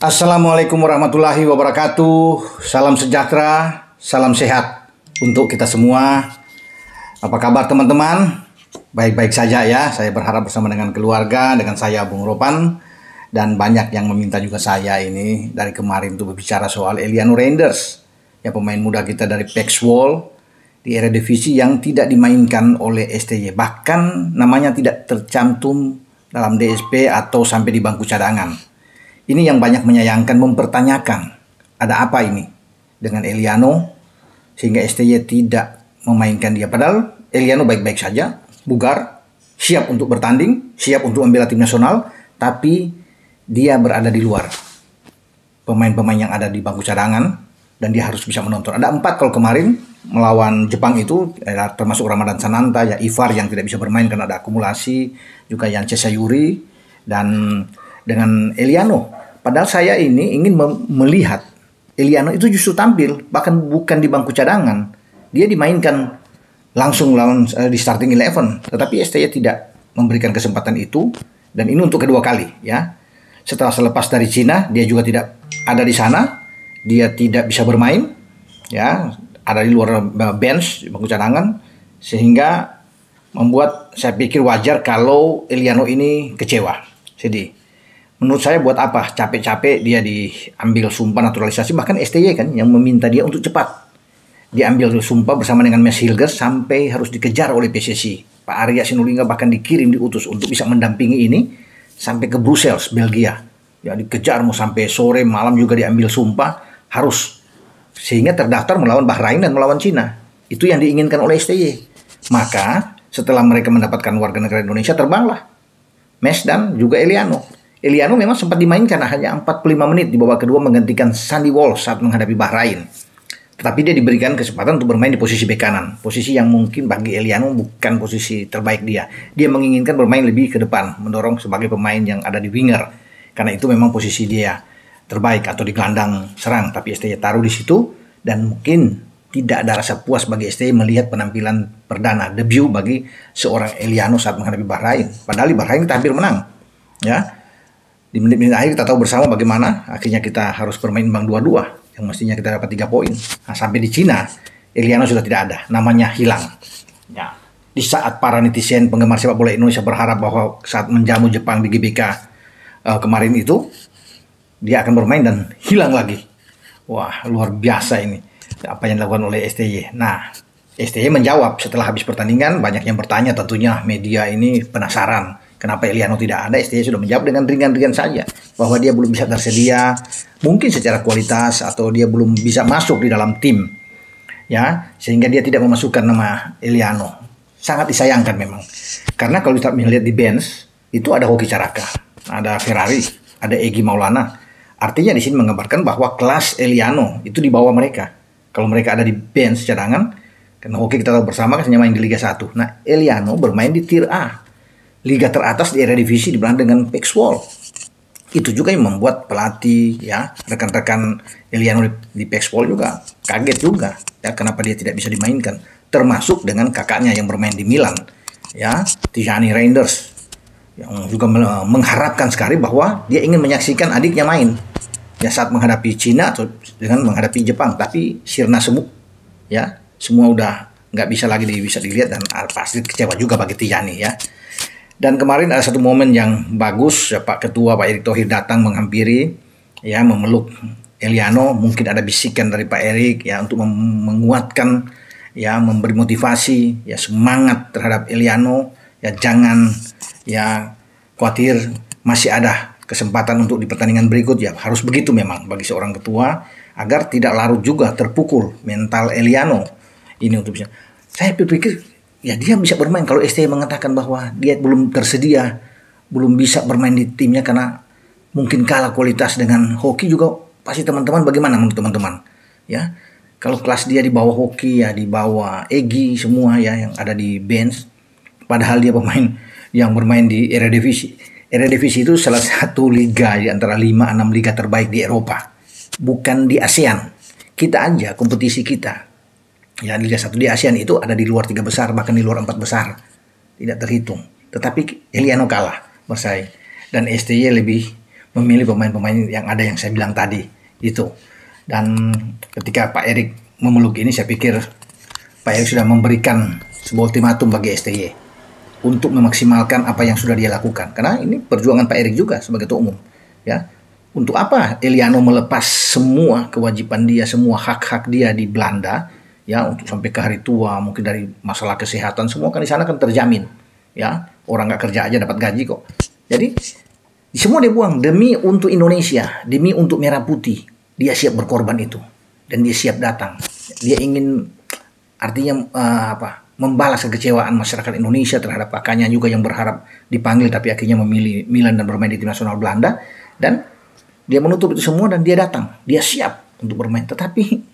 Assalamualaikum warahmatullahi wabarakatuh. Salam sejahtera, salam sehat untuk kita semua. Apa kabar teman-teman? Baik-baik saja ya. Saya berharap bersama dengan keluarga, dengan saya Bung Ropan. Dan banyak yang meminta juga saya ini dari kemarin untuk berbicara soal Eliano Reinders. Ya, pemain muda kita dari PEC Zwolle di Eredivisie yang tidak dimainkan oleh STY. Bahkan namanya tidak tercantum dalam DSP atau sampai di bangku cadangan. Ini yang banyak menyayangkan, mempertanyakan ada apa ini dengan Eliano sehingga STY tidak memainkan dia. Padahal Eliano baik-baik saja, bugar, siap untuk bertanding, siap untuk membela tim nasional, tapi dia berada di luar pemain-pemain yang ada di bangku cadangan dan dia harus bisa menonton. Ada 4 kalau kemarin melawan Jepang itu, termasuk Ramadan Sananta, ya Ivar yang tidak bisa bermain karena ada akumulasi, juga Yance Sayuri, dan dengan Eliano. Padahal saya ini ingin melihat Eliano itu justru tampil, bahkan bukan di bangku cadangan. Dia dimainkan langsung lawan di starting 11, tetapi STY tidak memberikan kesempatan itu, dan ini untuk kedua kali ya. Setelah selepas dari Cina, dia juga tidak ada di sana, dia tidak bisa bermain, ya, ada di luar bench di bangku cadangan, sehingga membuat saya pikir wajar kalau Eliano ini kecewa, sedih. Menurut saya buat apa capek-capek dia diambil sumpah naturalisasi, bahkan STY kan yang meminta dia untuk cepat diambil sumpah bersama dengan Mes Hilgers sampai harus dikejar oleh PSSI. Pak Arya Sinulinga bahkan diutus untuk bisa mendampingi ini sampai ke Brussels, Belgia. Ya, dikejar mau sampai sore malam juga diambil sumpah harus, sehingga terdaftar melawan Bahrain dan melawan Cina. Itu yang diinginkan oleh STY. Maka setelah mereka mendapatkan warga negara Indonesia, terbanglah Mes dan juga Eliano. Eliano memang sempat dimainkan hanya 45 menit di babak kedua menggantikan Sandy Walsh saat menghadapi Bahrain. Tetapi dia diberikan kesempatan untuk bermain di posisi bek kanan. Posisi yang mungkin bagi Eliano bukan posisi terbaik dia. Dia menginginkan bermain lebih ke depan, mendorong sebagai pemain yang ada di winger. Karena itu memang posisi dia terbaik atau di gelandang serang. Tapi STY taruh di situ dan mungkin tidak ada rasa puas bagi STY melihat penampilan perdana, debut bagi seorang Eliano saat menghadapi Bahrain. Padahal di Bahrain kita hampir menang. Ya. Di menit-menit akhir kita tahu bersama bagaimana akhirnya kita harus bermain imbang 2-2 yang mestinya kita dapat 3 poin. Nah, sampai di Cina Eliano sudah tidak ada, namanya hilang. Ya. Di saat para netizen penggemar sepak bola Indonesia berharap bahwa saat menjamu Jepang di GBK kemarin itu dia akan bermain dan hilang lagi. Wah, luar biasa ini apa yang dilakukan oleh STY. Nah, STY menjawab setelah habis pertandingan. Banyak yang bertanya, tentunya media ini penasaran kenapa Eliano tidak ada. STY sudah menjawab dengan ringan-ringan saja bahwa dia belum bisa tersedia, mungkin secara kualitas, atau dia belum bisa masuk di dalam tim, ya, sehingga dia tidak memasukkan nama Eliano. Sangat disayangkan memang, karena kalau kita melihat di bench itu ada Hoki Caraka, ada Ferrari, ada Egy Maulana. Artinya di sini menggambarkan bahwa kelas Eliano itu di bawah mereka. Kalau mereka ada di bench cadangan, karena Hoki kita tahu bersama kan hanya main di Liga 1. Nah, Eliano bermain di Tier A, liga teratas di Eredivisie dibanding dengan PEC Zwolle. Itu juga yang membuat pelatih, ya, rekan-rekan Eliano di PEC Zwolle juga kaget juga, ya, kenapa dia tidak bisa dimainkan. Termasuk dengan kakaknya yang bermain di Milan, ya, Tijani Reinders, yang juga mengharapkan sekali bahwa dia ingin menyaksikan adiknya main, ya, saat menghadapi Cina atau dengan menghadapi Jepang. Tapi sirna semua, ya, semua udah nggak bisa lagi bisa dilihat, dan pasti kecewa juga bagi Tijani, ya. Dan kemarin ada satu momen yang bagus, ya, Pak Ketua Pak Erick Thohir datang menghampiri, ya, memeluk Eliano. Mungkin ada bisikan dari Pak Erick, ya, untuk menguatkan, ya, memberi motivasi, ya, semangat terhadap Eliano, ya, jangan, ya, khawatir, masih ada kesempatan untuk di pertandingan berikut, ya, harus begitu memang bagi seorang ketua agar tidak larut juga terpukul mental Eliano ini untuk bisa. Saya berpikir, ya, dia bisa bermain. Kalau STY mengatakan bahwa dia belum tersedia, belum bisa bermain di timnya karena mungkin kalah kualitas dengan Hoki, juga pasti teman-teman bagaimana menurut teman-teman, ya, kalau kelas dia di bawah Hoki, ya, di bawah Egy semua, ya, yang ada di bench, padahal dia pemain yang bermain di Eredivisie. Eredivisie itu salah satu liga di antara 5-6 liga terbaik di Eropa, bukan di ASEAN. Kita aja kompetisi kita, ya, Liga 1 di ASEAN itu ada di luar 3 besar, bahkan di luar 4 besar. Tidak terhitung. Tetapi Eliano kalah bersaing. Dan STY lebih memilih pemain-pemain yang ada yang saya bilang tadi itu. Dan ketika Pak Erik memeluk ini, saya pikir Pak Erik sudah memberikan sebuah ultimatum bagi STY untuk memaksimalkan apa yang sudah dia lakukan. Karena ini perjuangan Pak Erik juga sebagai ketua umum, ya. Untuk apa Eliano melepas semua kewajiban dia, semua hak-hak dia di Belanda, ya, untuk sampai ke hari tua, mungkin dari masalah kesehatan semua kan di sana kan terjamin, ya. Orang nggak kerja aja dapat gaji kok. Jadi semua dia buang demi untuk Indonesia, demi untuk Merah Putih. Dia siap berkorban itu dan dia siap datang. Dia ingin artinya membalas kekecewaan masyarakat Indonesia terhadap kakaknya juga yang berharap dipanggil tapi akhirnya memilih Milan dan bermain di tim nasional Belanda, dan dia menutup itu semua dan dia datang, dia siap untuk bermain, tetapi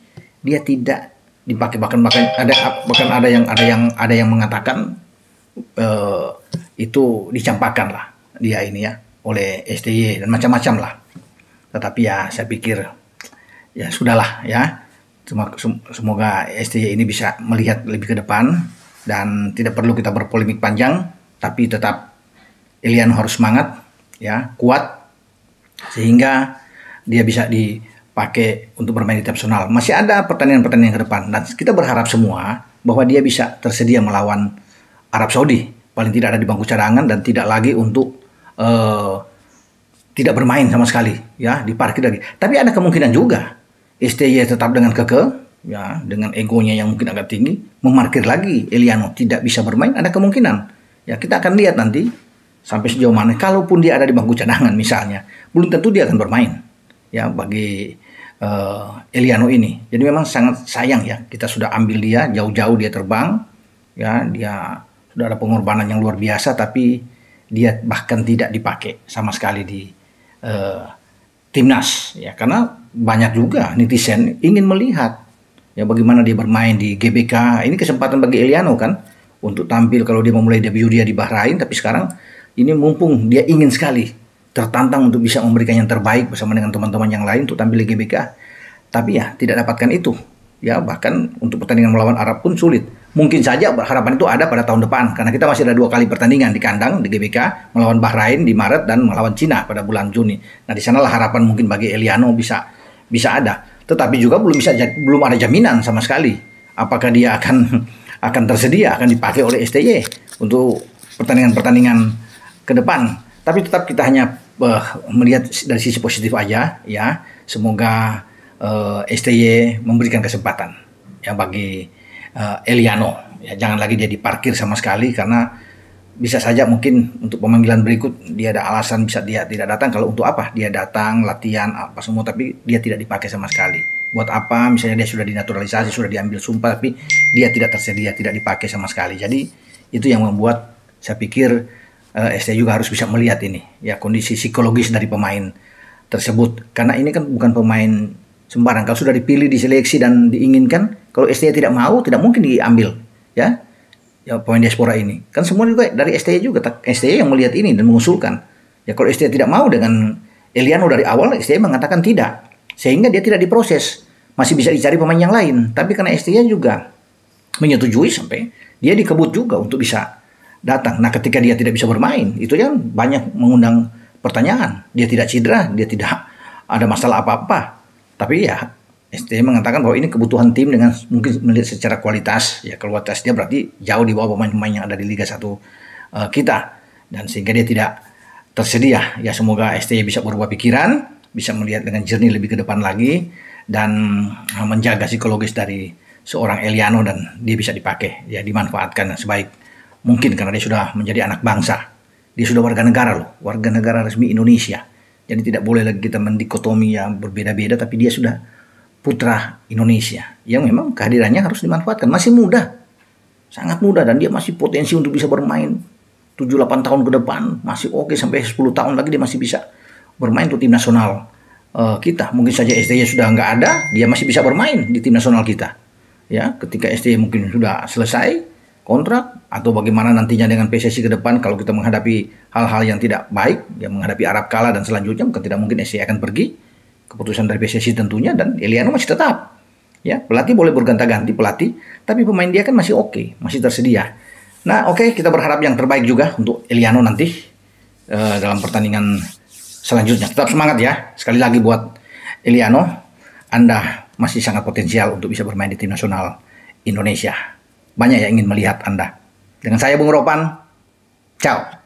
dia tidak dipakai. Bahkan ada yang mengatakan itu dicampakkan lah dia ini, ya, oleh STY dan macam-macam lah. Tetapi ya saya pikir ya sudahlah, ya. Semoga STY ini bisa melihat lebih ke depan dan tidak perlu kita berpolemik panjang, tapi tetap Eliano harus semangat, ya, kuat, sehingga dia bisa dipakai untuk bermain di tim nasional. Masih ada pertandingan-pertandingan ke depan dan kita berharap semua bahwa dia bisa tersedia melawan Arab Saudi, paling tidak ada di bangku cadangan dan tidak lagi untuk tidak bermain sama sekali, ya, diparkir lagi. Tapi ada kemungkinan juga STY tetap dengan kekeh, ya, dengan egonya yang mungkin agak tinggi, memarkir lagi Eliano tidak bisa bermain. Ada kemungkinan, ya, kita akan lihat nanti sampai sejauh mana. Kalaupun dia ada di bangku cadangan misalnya, belum tentu dia akan bermain, ya, bagi Eliano ini. Jadi memang sangat sayang, ya, kita sudah ambil dia jauh-jauh, dia terbang, ya, dia sudah ada pengorbanan yang luar biasa, tapi dia bahkan tidak dipakai sama sekali di timnas, ya, karena banyak juga netizen ingin melihat, ya, bagaimana dia bermain di GBK. Ini kesempatan bagi Eliano kan untuk tampil kalau dia memulai debut dia di Bahrain, tapi sekarang ini mumpung dia ingin sekali tertantang untuk bisa memberikan yang terbaik bersama dengan teman-teman yang lain untuk tampil di GBK, tapi ya tidak dapatkan itu, ya, bahkan untuk pertandingan melawan Arab pun sulit. Mungkin saja harapan itu ada pada tahun depan, karena kita masih ada 2 kali pertandingan di kandang di GBK, melawan Bahrain di Maret dan melawan Cina pada bulan Juni. Nah, di sanalah harapan mungkin bagi Eliano bisa ada. Tetapi juga belum ada jaminan sama sekali apakah dia akan tersedia, akan dipakai oleh STY untuk pertandingan-pertandingan ke depan. Tapi tetap kita hanya melihat dari sisi positif aja, ya. Semoga STY memberikan kesempatan, ya, bagi Eliano, ya, jangan lagi dia diparkir sama sekali, karena bisa saja mungkin untuk pemanggilan berikut dia ada alasan bisa dia tidak datang. Kalau untuk apa dia datang latihan apa semua tapi dia tidak dipakai sama sekali, buat apa? Misalnya dia sudah dinaturalisasi, sudah diambil sumpah, tapi dia tidak tersedia, tidak dipakai sama sekali. Jadi itu yang membuat saya pikir STY juga harus bisa melihat ini, ya, kondisi psikologis dari pemain tersebut, karena ini kan bukan pemain sembarang. Kalau sudah dipilih, diseleksi dan diinginkan, kalau STY tidak mau, tidak mungkin diambil, ya, pemain diaspora ini. Kan semua juga dari STY juga. STY yang melihat ini dan mengusulkan. Ya, kalau STY tidak mau dengan Eliano dari awal, STY mengatakan tidak, sehingga dia tidak diproses. Masih bisa dicari pemain yang lain. Tapi karena STY juga menyetujui, sampai dia dikebut juga untuk bisa datang. Nah, ketika dia tidak bisa bermain, itu kan banyak mengundang pertanyaan. Dia tidak cedera, dia tidak ada masalah apa-apa. Tapi ya STY mengatakan bahwa ini kebutuhan tim dengan mungkin melihat secara kualitas, ya, kualitas dia berarti jauh di bawah pemain-pemain yang ada di Liga 1 kita, dan sehingga dia tidak tersedia. Ya, semoga STY bisa berubah pikiran, bisa melihat dengan jernih lebih ke depan lagi, dan menjaga psikologis dari seorang Eliano, dan dia bisa dipakai, ya, dimanfaatkan sebaik mungkin, karena dia sudah menjadi anak bangsa. Dia sudah warga negara loh, warga negara resmi Indonesia. Jadi tidak boleh lagi kita mendikotomi yang berbeda-beda, tapi dia sudah putra Indonesia yang memang kehadirannya harus dimanfaatkan. Masih muda, sangat muda, dan dia masih potensi untuk bisa bermain 7-8 tahun ke depan. Masih oke, sampai 10 tahun lagi dia masih bisa bermain untuk tim nasional kita. Mungkin saja STY sudah nggak ada, dia masih bisa bermain di tim nasional kita. Ya, ketika STY mungkin sudah selesai kontrak, atau bagaimana nantinya dengan PSSI ke depan kalau kita menghadapi hal-hal yang tidak baik, yang menghadapi Arab kalah dan selanjutnya, mungkin tidak mungkin STY akan pergi. Keputusan dari PSSI tentunya, dan Eliano masih tetap. Ya, pelatih boleh berganti-ganti pelatih, tapi pemain dia kan masih oke, masih tersedia. Nah, oke, kita berharap yang terbaik juga untuk Eliano nanti dalam pertandingan selanjutnya. Tetap semangat ya. Sekali lagi buat Eliano, Anda masih sangat potensial untuk bisa bermain di tim nasional Indonesia. Banyak yang ingin melihat Anda. Dengan saya Bung Ropan, ciao.